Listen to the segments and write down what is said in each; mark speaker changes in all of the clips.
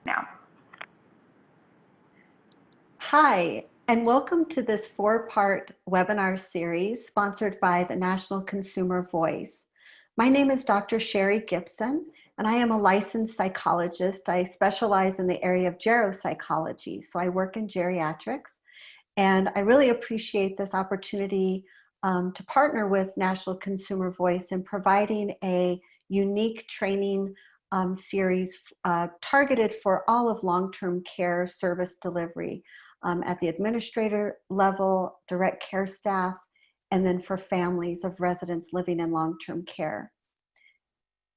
Speaker 1: now.
Speaker 2: Hi, and welcome to this four-part webinar series sponsored by the National Consumer Voice. My name is Dr. Sherry Gibson, and I am a licensed psychologist. I specialize in the area of geropsychology, so I work in geriatrics, and I really appreciate this opportunity to partner with National Consumer Voice in providing a unique training series targeted for all of long-term care service delivery at the administrator level, direct care staff, and then for families of residents living in long-term care.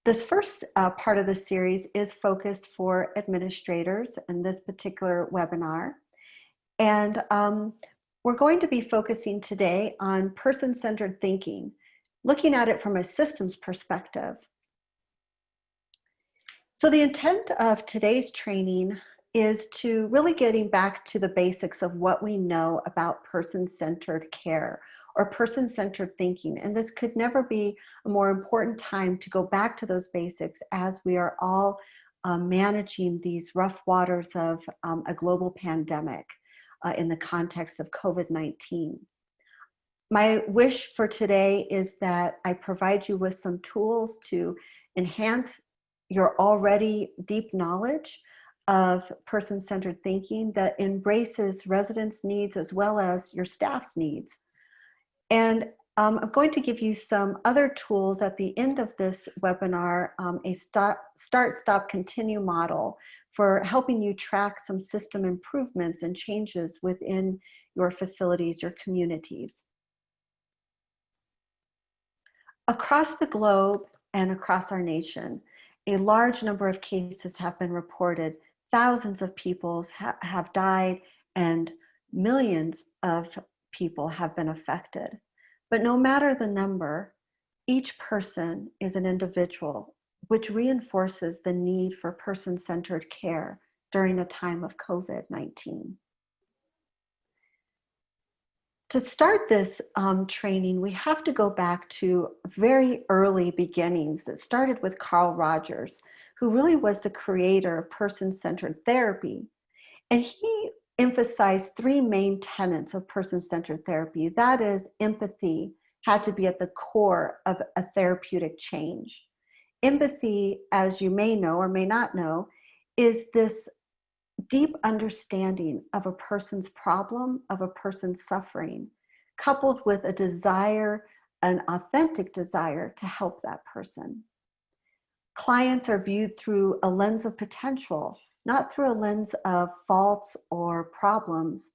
Speaker 2: This first part of the series is focused for administrators in this particular webinar. And we're going to be focusing today on person-centered thinking, looking at it from a systems perspective. So the intent of today's training is to really getting back to the basics of what we know about person-centered care or person-centered thinking. And this could never be a more important time to go back to those basics as we are all managing these rough waters of a global pandemic in the context of COVID-19. My wish for today is that I provide you with some tools to enhance your already deep knowledge of person-centered thinking that embraces residents' needs as well as your staff's needs. And I'm going to give you some other tools at the end of this webinar, a start, stop, continue model for helping you track some system improvements and changes within your facilities, your communities. Across the globe and across our nation, a large number of cases have been reported. Thousands of people have died and millions of people have been affected. But no matter the number, each person is an individual, which reinforces the need for person-centered care during a time of COVID-19. To start this training, we have to go back to very early beginnings that started with Carl Rogers, who really was the creator of person-centered therapy. And he emphasized three main tenets of person-centered therapy. That is, empathy had to be at the core of a therapeutic change. Empathy, as you may know or may not know, is this deep understanding of a person's problem, of a person's suffering, coupled with a desire, an authentic desire to help that person. Clients are viewed through a lens of potential, not through a lens of faults or problems,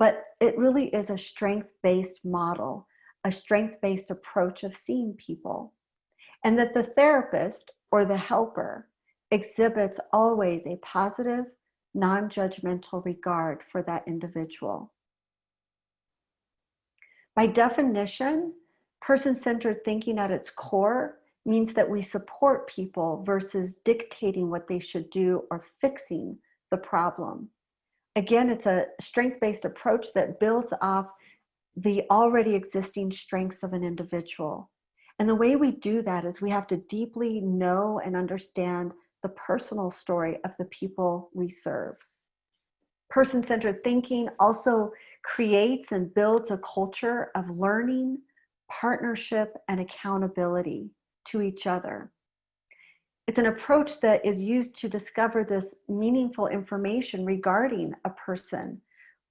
Speaker 2: but it really is a strength-based model, a strength-based approach of seeing people. And that the therapist or the helper exhibits always a positive, non-judgmental regard for that individual. By definition, person-centered thinking at its core means that we support people versus dictating what they should do or fixing the problem. Again, it's a strength-based approach that builds off the already existing strengths of an individual. And the way we do that is we have to deeply know and understand the personal story of the people we serve. Person-centered thinking also creates and builds a culture of learning, partnership, and accountability to each other. It's an approach that is used to discover this meaningful information regarding a person,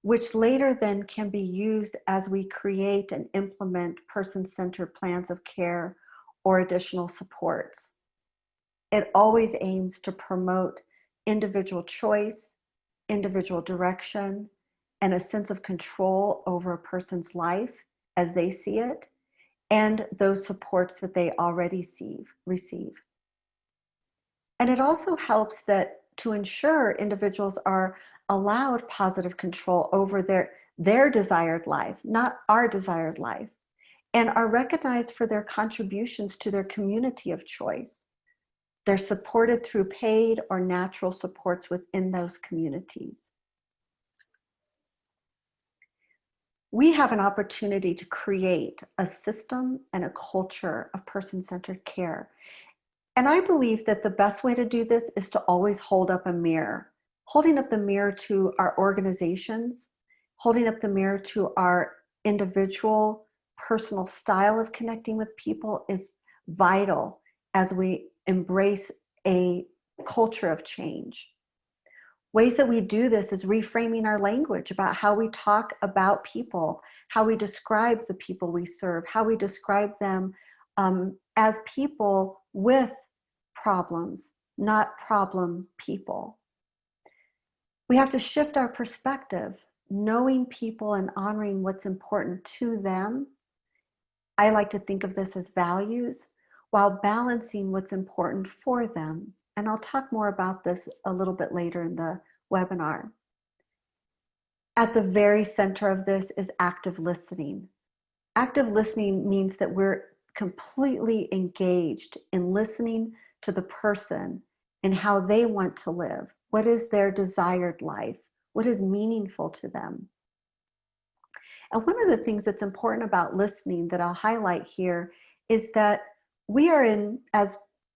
Speaker 2: which later then can be used as we create and implement person-centered plans of care or additional supports. It always aims to promote individual choice, individual direction, and a sense of control over a person's life as they see it, and those supports that they already receive. And it also helps that to ensure individuals are allowed positive control over their desired life, not our desired life, and are recognized for their contributions to their community of choice. They're supported through paid or natural supports within those communities. We have an opportunity to create a system and a culture of person-centered care. And I believe that the best way to do this is to always hold up a mirror holding up the mirror to our organizations, holding up the mirror to our individual personal style of connecting with people is vital as we embrace a culture of change. Ways that we do this is reframing our language about how we talk about people, how we describe the people we serve, how we describe them as people with problems, not problem people. We have to shift our perspective, knowing people and honoring what's important to them. I like to think of this as values, while balancing what's important for them. And I'll talk more about this a little bit later in the webinar. At the very center of this is active listening. Active listening means that we're completely engaged in listening to the person and how they want to live. What is their desired life? What is meaningful to them? And one of the things that's important about listening that I'll highlight here is that we are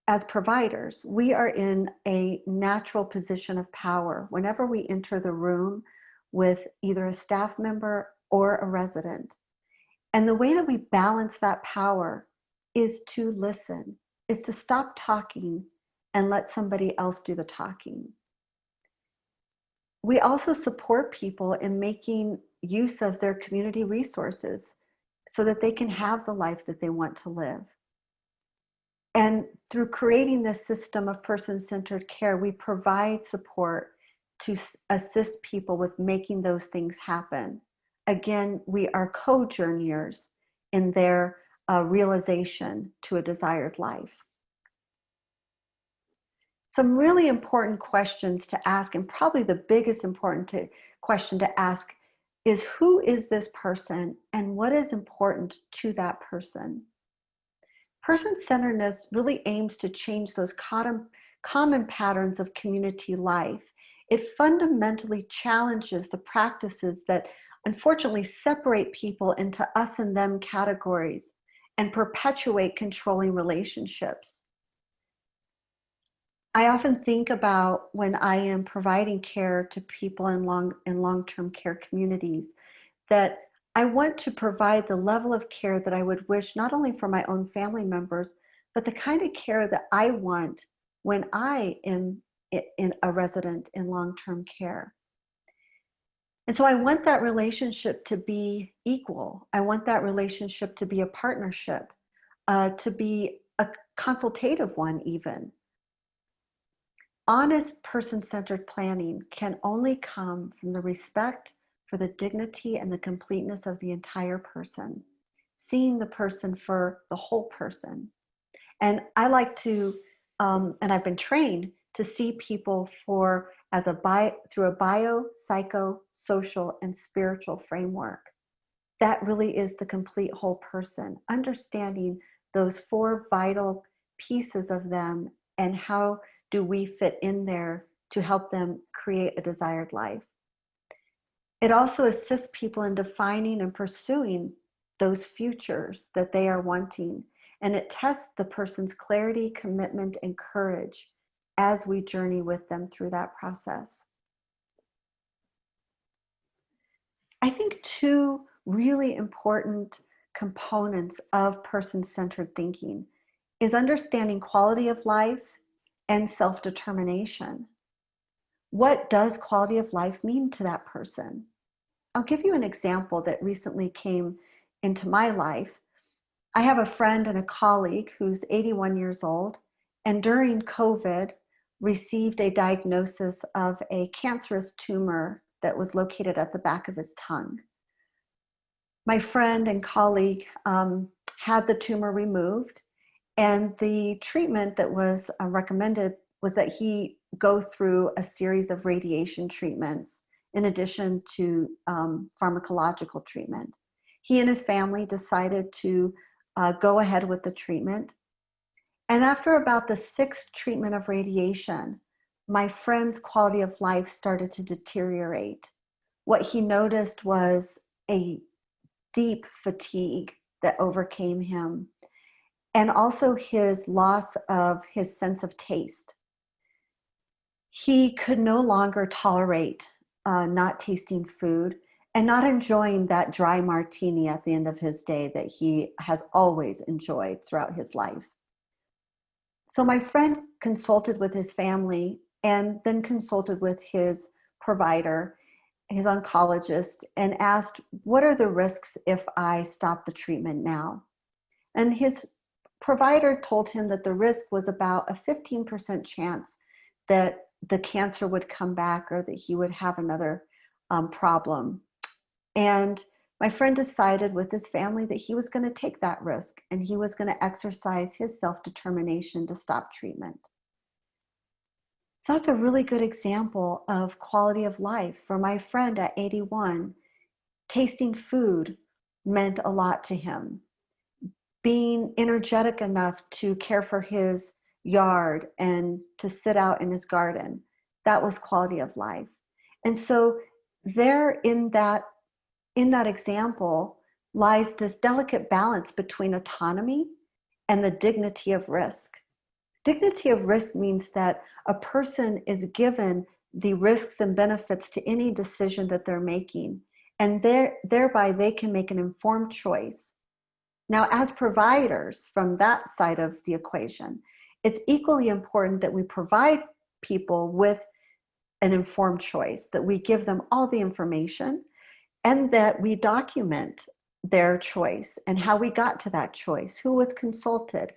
Speaker 2: as providers, we are in a natural position of power whenever we enter the room with either a staff member or a resident. And the way that we balance that power is to listen, is to stop talking and let somebody else do the talking. We also support people in making use of their community resources so that they can have the life that they want to live. And through creating this system of person-centered care, we provide support to assist people with making those things happen. Again, we are co-journeyers in their realization to a desired life. Some really important questions to ask, and probably the biggest important question to ask is, who is this person and what is important to that person? Person-centeredness really aims to change those common patterns of community life. It fundamentally challenges the practices that unfortunately separate people into us and them categories and perpetuate controlling relationships. I often think about when I am providing care to people in long-term care communities, that I want to provide the level of care that I would wish not only for my own family members, but the kind of care that I want when I am in a resident in long-term care. And so I want that relationship to be equal. I want that relationship to be a partnership, to be a consultative one even. Honest person-centered planning can only come from the respect for the dignity and the completeness of the entire person, seeing the person for the whole person. And I like to, and I've been trained to see people through a bio, psycho, social, and spiritual framework. That really is the complete whole person, understanding those four vital pieces of them and how do we fit in there to help them create a desired life. It also assists people in defining and pursuing those futures that they are wanting, and it tests the person's clarity, commitment, and courage as we journey with them through that process. I think two really important components of person-centered thinking is understanding quality of life and self-determination. What does quality of life mean to that person? I'll give you an example that recently came into my life. I have a friend and a colleague who's 81 years old, and during COVID received a diagnosis of a cancerous tumor that was located at the back of his tongue. My friend and colleague had the tumor removed, and the treatment that was recommended was that he go through a series of radiation treatments in addition to pharmacological treatment. He and his family decided to go ahead with the treatment. And after about the sixth treatment of radiation, my friend's quality of life started to deteriorate. What he noticed was a deep fatigue that overcame him, and also his loss of his sense of taste. He could no longer tolerate not tasting food and not enjoying that dry martini at the end of his day that he has always enjoyed throughout his life. So my friend consulted with his family and then consulted with his provider, his oncologist, and asked, what are the risks if I stop the treatment now? And his provider told him that the risk was about a 15% chance that the cancer would come back or that he would have another problem. And my friend decided with his family that he was going to take that risk and he was going to exercise his self-determination to stop treatment. So that's a really good example of quality of life. For my friend at 81, tasting food meant a lot to him. Being energetic enough to care for his yard and to sit out in his garden, that was quality of life. And so there in that example lies this delicate balance between autonomy and the dignity of risk. Dignity of risk means that a person is given the risks and benefits to any decision that they're making, and thereby they can make an informed choice. Now, as providers from that side of the equation, it's equally important that we provide people with an informed choice, that we give them all the information, and that we document their choice and how we got to that choice, who was consulted,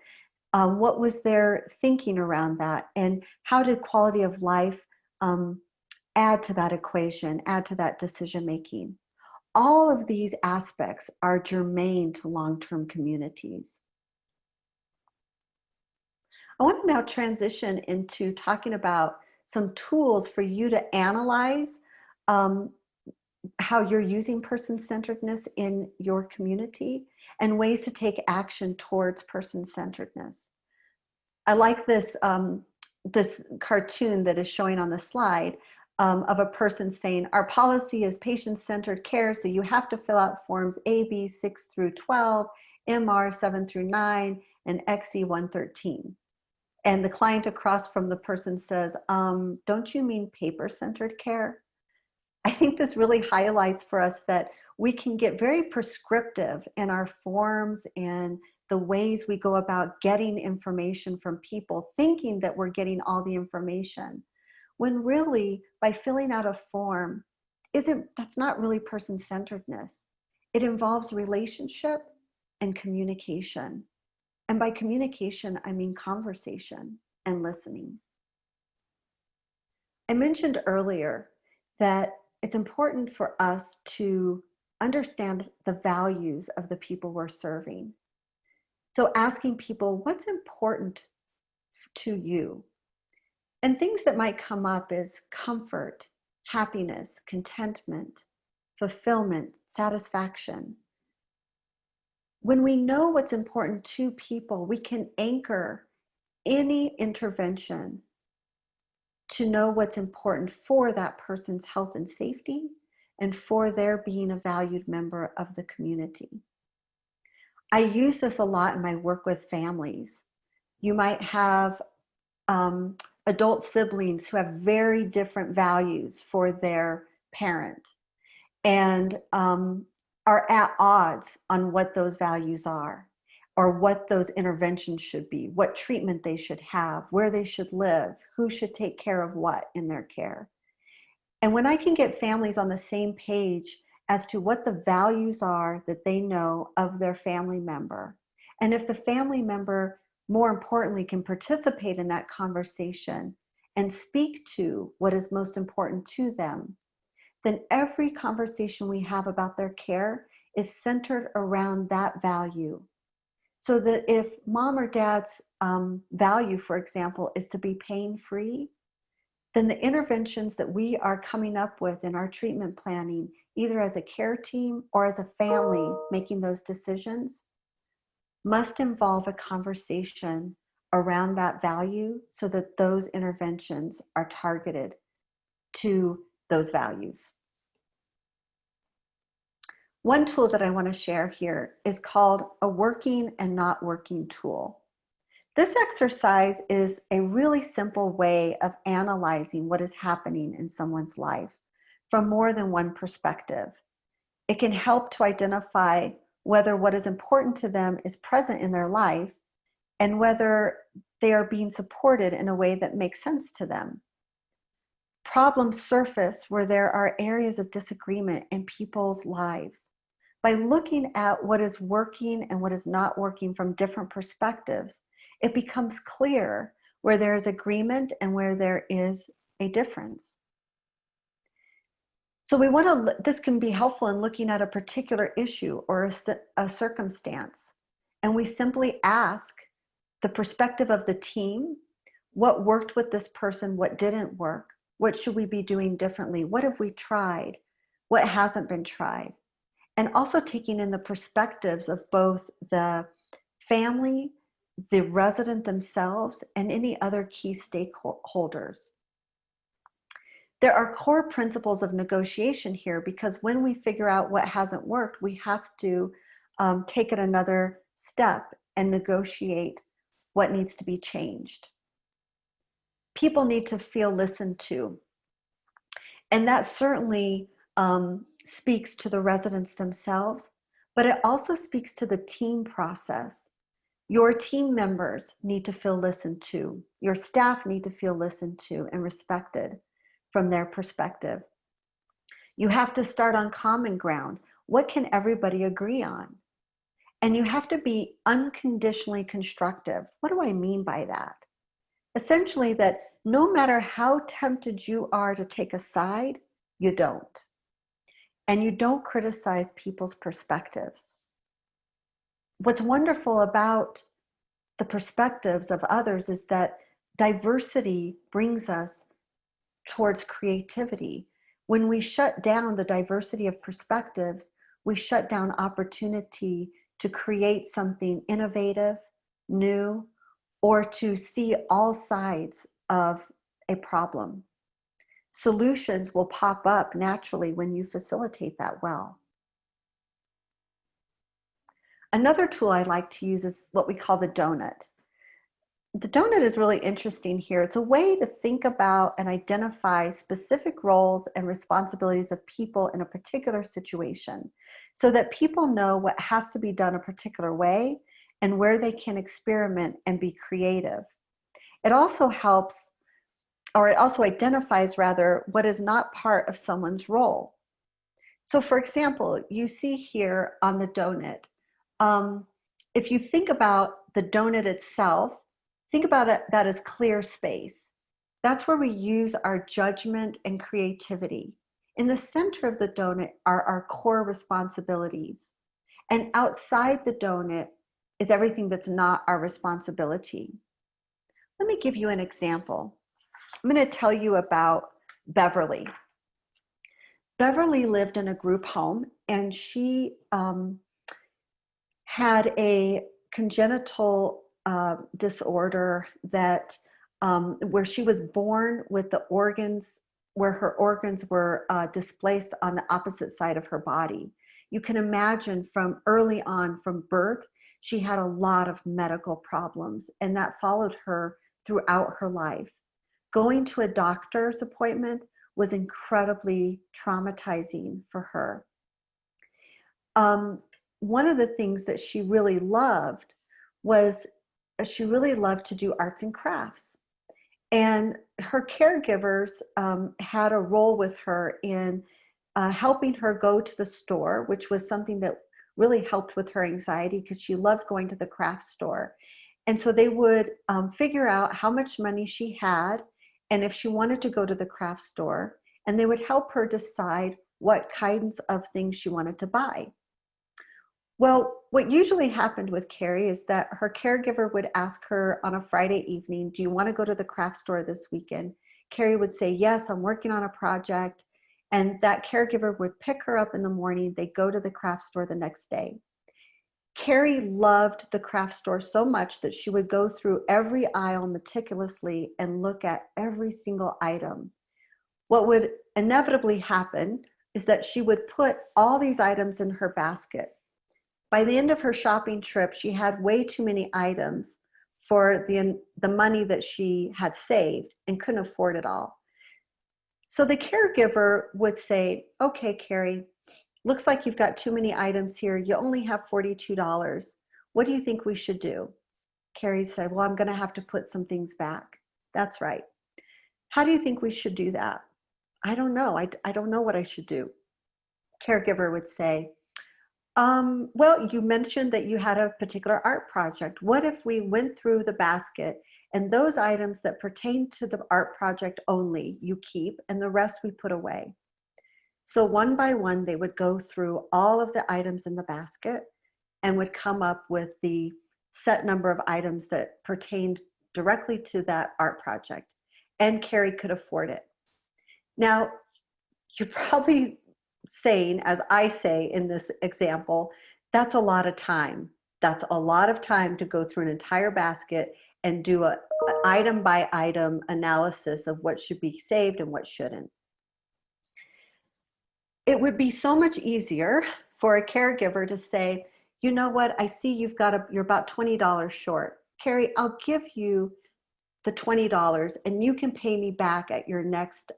Speaker 2: what was their thinking around that, and how did quality of life add to that equation, add to that decision making. All of these aspects are germane to long-term communities. I want to now transition into talking about some tools for you to analyze how you're using person-centeredness in your community and ways to take action towards person-centeredness. I like this, this cartoon that is showing on the slide of a person saying, our policy is patient-centered care, so you have to fill out forms AB 6 through 12, MR 7 through 9, and XE 113. And the client across from the person says, don't you mean paper-centered care? I think this really highlights for us that we can get very prescriptive in our forms and the ways we go about getting information from people, thinking that we're getting all the information, when really by filling out a form, that's not really person-centeredness. It involves relationship and communication. And by communication, I mean conversation and listening. I mentioned earlier that it's important for us to understand the values of the people we're serving. So asking people, what's important to you? And things that might come up is comfort, happiness, contentment, fulfillment, satisfaction. When we know what's important to people, we can anchor any intervention to know what's important for that person's health and safety and for their being a valued member of the community. I use this a lot in my work with families. You might have adult siblings who have very different values for their parent and are at odds on what those values are or what those interventions should be, what treatment they should have, where they should live, who should take care of what in their care. And when I can get families on the same page as to what the values are that they know of their family member, and if the family member, more importantly, can participate in that conversation and speak to what is most important to them, then every conversation we have about their care is centered around that value. So that if mom or dad's value, for example, is to be pain-free, then the interventions that we are coming up with in our treatment planning, either as a care team or as a family making those decisions, must involve a conversation around that value so that those interventions are targeted to those values. One tool that I want to share here is called a working and not working tool. This exercise is a really simple way of analyzing what is happening in someone's life from more than one perspective. It can help to identify whether what is important to them is present in their life and whether they are being supported in a way that makes sense to them. Problems surface where there are areas of disagreement in people's lives. By looking at what is working and what is not working from different perspectives, it becomes clear where there is agreement and where there is a difference. So this can be helpful in looking at a particular issue or a circumstance. And we simply ask the perspective of the team, what worked with this person, what didn't work, what should we be doing differently, what have we tried, what hasn't been tried. And also taking in the perspectives of both the family, the resident themselves, and any other key stakeholders. There are core principles of negotiation here because when we figure out what hasn't worked, we have to take it another step and negotiate what needs to be changed. People need to feel listened to. And that certainly speaks to the residents themselves, but it also speaks to the team process. Your team members need to feel listened to. Your staff need to feel listened to and respected from their perspective. You have to start on common ground. What can everybody agree on? And you have to be unconditionally constructive. What do I mean by that? Essentially that no matter how tempted you are to take a side, you don't. And you don't criticize people's perspectives. What's wonderful about the perspectives of others is that diversity brings us towards creativity. When we shut down the diversity of perspectives, we shut down opportunity to create something innovative, new, or to see all sides of a problem. Solutions will pop up naturally when you facilitate that well. Another tool I like to use is what we call the donut. The donut is really interesting here. It's a way to think about and identify specific roles and responsibilities of people in a particular situation so that people know what has to be done a particular way and where they can experiment and be creative. It also helps, or it also identifies rather, what is not part of someone's role. So for example, you see here on the donut, if you think about the donut itself, think about it that as clear space. That's where we use our judgment and creativity. In the center of the donut are our core responsibilities. And outside the donut is everything that's not our responsibility. Let me give you an example. I'm going to tell you about Beverly. Beverly lived in a group home, and she had a congenital disorder that where she was born with the organs, where her organs were displaced on the opposite side of her body. You can imagine from early on, from birth, she had a lot of medical problems, and that followed her throughout her life. Going to a doctor's appointment was incredibly traumatizing for her. One of the things that she really loved was she really loved to do arts and crafts. And her caregivers had a role with her in helping her go to the store, which was something that really helped with her anxiety because she loved going to the craft store. And so they would figure out how much money she had and if she wanted to go to the craft store, and they would help her decide what kinds of things she wanted to buy. Well, what usually happened with Carrie is that her caregiver would ask her on a Friday evening, do you want to go to the craft store this weekend? Carrie would say, yes, I'm working on a project. And that caregiver would pick her up in the morning. They'd go to the craft store the next day. Carrie loved the craft store so much that she would go through every aisle meticulously and look at every single item. What would inevitably happen is that she would put all these items in her basket. By the end of her shopping trip, she had way too many items for the money that she had saved and couldn't afford it all. So the caregiver would say, okay, Carrie, looks like you've got too many items here. You only have $42. What do you think we should do? Carrie said, well, I'm going to have to put some things back. That's right. How do you think we should do that? I don't know. I don't know what I should do. Caregiver would say, well, you mentioned that you had a particular art project. What if we went through the basket and those items that pertain to the art project only you keep and the rest we put away? So one by one, they would go through all of the items in the basket and would come up with the set number of items that pertained directly to that art project. And Carrie could afford it. Now, you're probably saying, as I say in this example, that's a lot of time. That's a lot of time to go through an entire basket and do an item by item analysis of what should be saved and what shouldn't. It would be so much easier for a caregiver to say, you know what, I see you're about $20 short. Carrie, I'll give you the $20 and you can pay me back at your next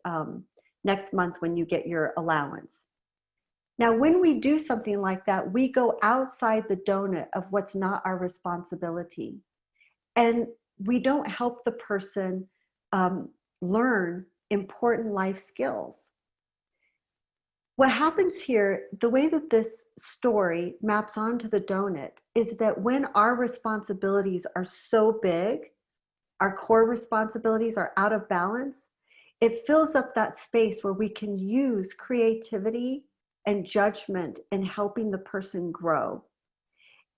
Speaker 2: month when you get your allowance. Now, when we do something like that, we go outside the donut of what's not our responsibility. And we don't help the person learn important life skills. What happens here, the way that this story maps onto the donut, is that when our responsibilities are so big, our core responsibilities are out of balance, it fills up that space where we can use creativity and judgment in helping the person grow.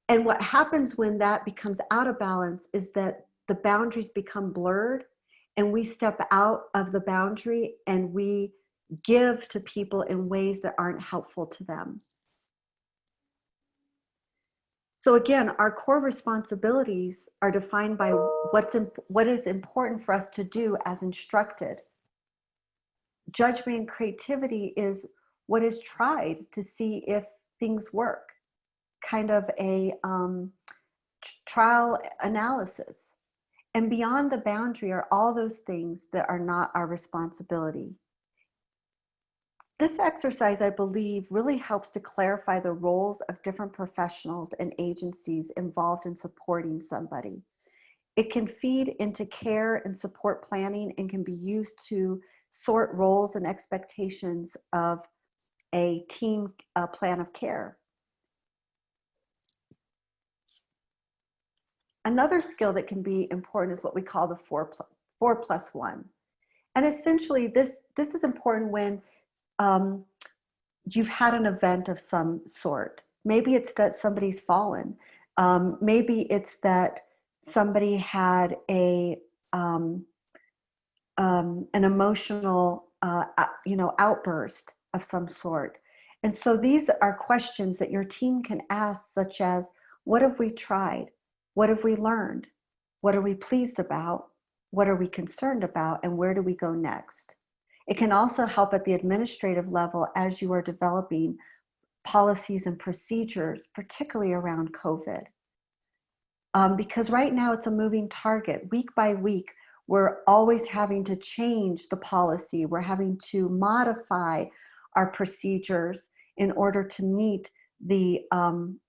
Speaker 2: And what happens when that becomes out of balance is that the boundaries become blurred and we step out of the boundary and we give to people in ways that aren't helpful to them. So again, our core responsibilities are defined by what is important for us to do as instructed. Judgment and creativity is what is tried to see if things work, kind of a trial analysis. And beyond the boundary are all those things that are not our responsibility. This exercise, I believe, really helps to clarify the roles of different professionals and agencies involved in supporting somebody. It can feed into care and support planning and can be used to sort roles and expectations of a team plan of care. Another skill that can be important is what we call the 4+1. And essentially this is important when you've had an event of some sort. Maybe it's that somebody's fallen. Maybe it's that somebody had an emotional outburst of some sort. And so these are questions that your team can ask, such as, what have we tried? What have we learned? What are we pleased about? What are we concerned about? And where do we go next? It can also help at the administrative level as you are developing policies and procedures, particularly around COVID. Because right now it's a moving target. Week by week, we're always having to change the policy. We're having to modify our procedures in order to meet the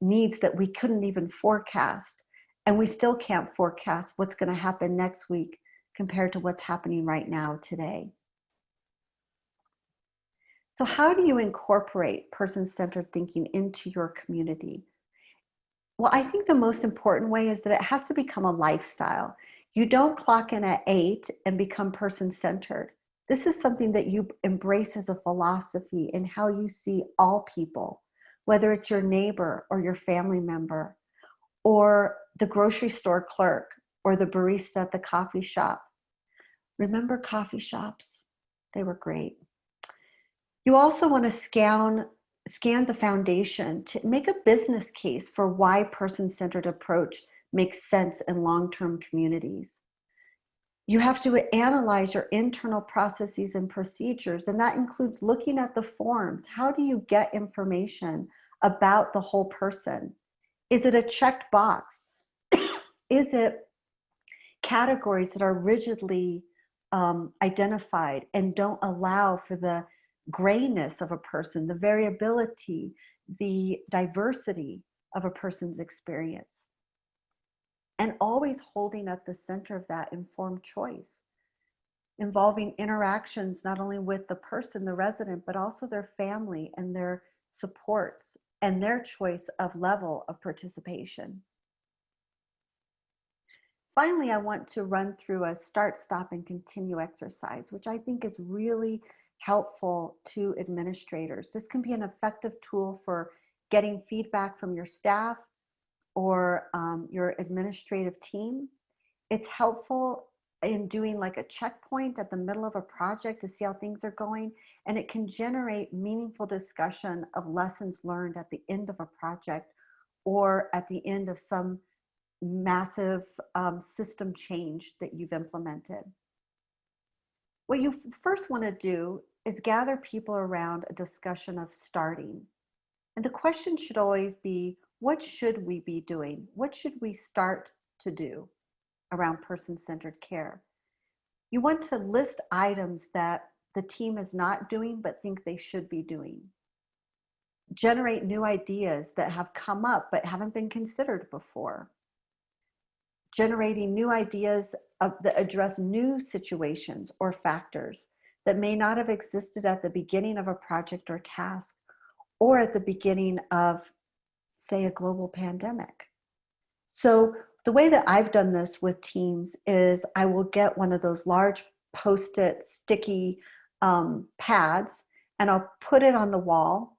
Speaker 2: needs that we couldn't even forecast. And we still can't forecast what's going to happen next week compared to what's happening right now today. So how do you incorporate person-centered thinking into your community? Well, I think the most important way is that it has to become a lifestyle. You don't clock in at 8 and become person-centered. This is something that you embrace as a philosophy in how you see all people, whether it's your neighbor or your family member, or the grocery store clerk, or the barista at the coffee shop. Remember coffee shops? They were great. You also want to scan the foundation to make a business case for why person-centered approach makes sense in long-term communities. You have to analyze your internal processes and procedures, and that includes looking at the forms. How do you get information about the whole person? Is it a checked box? Is it categories that are rigidly identified and don't allow for the grayness of a person, the variability, the diversity of a person's experience. And always holding at the center of that informed choice, involving interactions not only with the person, the resident, but also their family and their supports and their choice of level of participation. Finally, I want to run through a start, stop, and continue exercise, which I think is really helpful to administrators. This can be an effective tool for getting feedback from your staff or your administrative team. It's helpful in doing like a checkpoint at the middle of a project to see how things are going, and it can generate meaningful discussion of lessons learned at the end of a project or at the end of some massive system change that you've implemented. What you first want to do is gather people around a discussion of starting. And the question should always be, what should we be doing? What should we start to do around person-centered care? You want to list items that the team is not doing but think they should be doing. Generate new ideas that have come up but haven't been considered before. Generating new ideas that address new situations or factors that may not have existed at the beginning of a project or task, or at the beginning of, say, a global pandemic. So the way that I've done this with teams is I will get one of those large Post-it sticky pads, and I'll put it on the wall,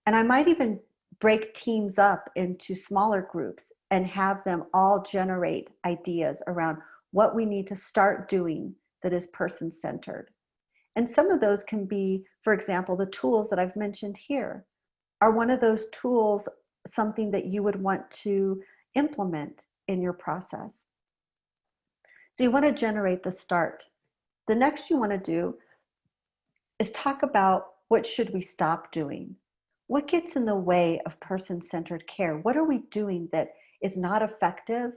Speaker 2: and I might even break teams up into smaller groups and have them all generate ideas around what we need to start doing that is person-centered. And some of those can be, for example, the tools that I've mentioned here. Are one of those tools something that you would want to implement in your process? So you want to generate the start. The next you want to do is talk about what should we stop doing? What gets in the way of person-centered care? What are we doing that is not effective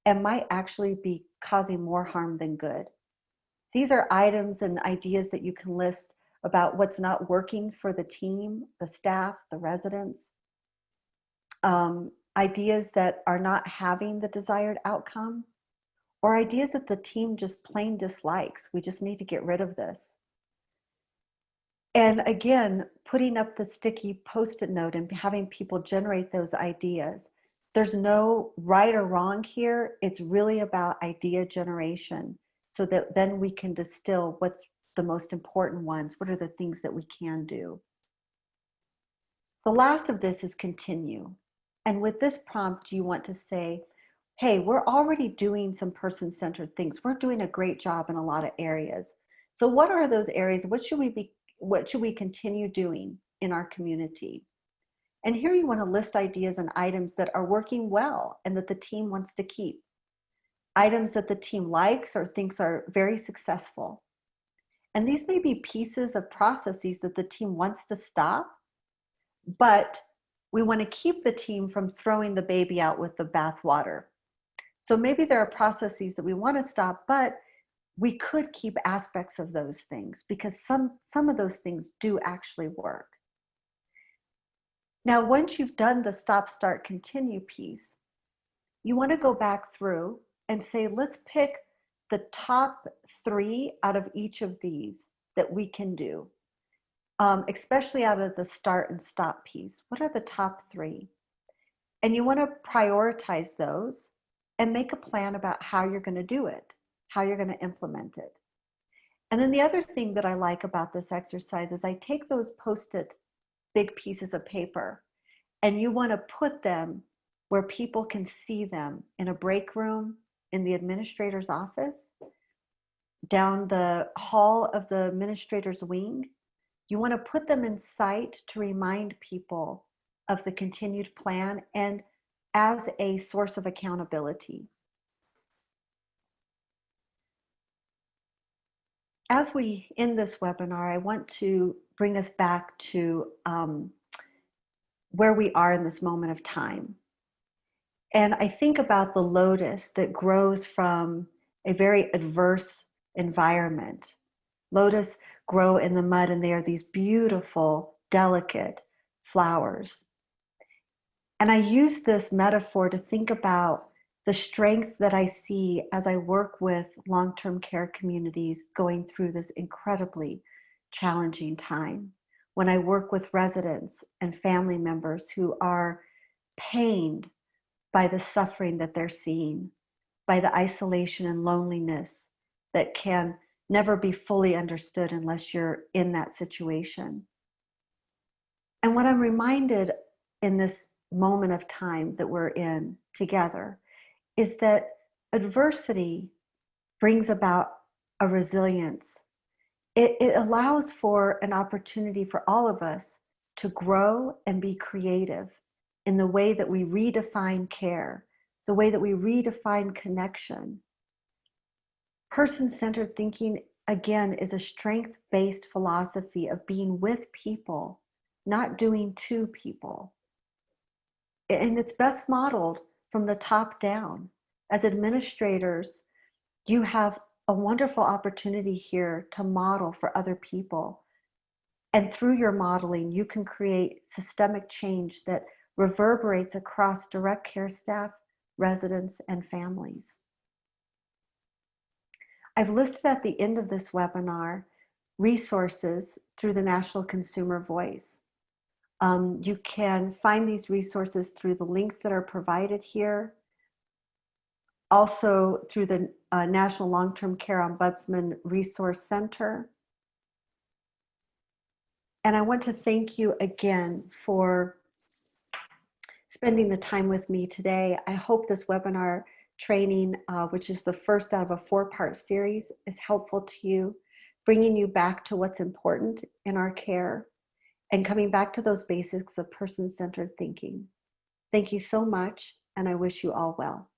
Speaker 2: and might actually be causing more harm than good? These are items and ideas that you can list about what's not working for the team, the staff, the residents. Ideas that are not having the desired outcome, or ideas that the team just plain dislikes. We just need to get rid of this. And again, putting up the sticky Post-it note and having people generate those ideas. There's no right or wrong here. It's really about idea generation, so that then we can distill what's the most important ones. What are the things that we can do? The last of this is continue. And with this prompt, you want to say, hey, we're already doing some person-centered things. We're doing a great job in a lot of areas. So what are those areas? What should we continue doing in our community? And here you want to list ideas and items that are working well and that the team wants to keep. Items that the team likes or thinks are very successful. And these may be pieces of processes that the team wants to stop, but we want to keep the team from throwing the baby out with the bathwater. So maybe there are processes that we want to stop, but we could keep aspects of those things because some of those things do actually work. Now, once you've done the stop, start, continue piece, you want to go back through and say, let's pick the top 3 out of each of these that we can do, especially out of the start and stop piece. What are the top 3? And you want to prioritize those and make a plan about how you're going to do it, how you're going to implement it. And then the other thing that I like about this exercise is I take those Post-it big pieces of paper, and you want to put them where people can see them, in a break room, in the administrator's office, down the hall of the administrator's wing. You want to put them in sight to remind people of the continued plan and as a source of accountability. As we end this webinar, I want to bring us back to where we are in this moment of time. And I think about the lotus that grows from a very adverse environment. Lotus grow in the mud, and they are these beautiful, delicate flowers. And I use this metaphor to think about the strength that I see as I work with long-term care communities going through this incredibly challenging time. When I work with residents and family members who are pained by the suffering that they're seeing, by the isolation and loneliness that can never be fully understood unless you're in that situation. And what I'm reminded in this moment of time that we're in together is that adversity brings about a resilience. It allows for an opportunity for all of us to grow and be creative in the way that we redefine care, the way that we redefine connection. Person-centered thinking, again, is a strength-based philosophy of being with people, not doing to people. And it's best modeled from the top down. As administrators, you have a wonderful opportunity here to model for other people. And through your modeling, you can create systemic change that reverberates across direct care staff, residents, and families. I've listed at the end of this webinar resources through the National Consumer Voice. You can find these resources through the links that are provided here, also through the National Long-Term Care Ombudsman Resource Center. And I want to thank you again for spending the time with me today. I hope this webinar training, which is the first out of a 4-part series, is helpful to you, bringing you back to what's important in our care and coming back to those basics of person-centered thinking. Thank you so much, and I wish you all well.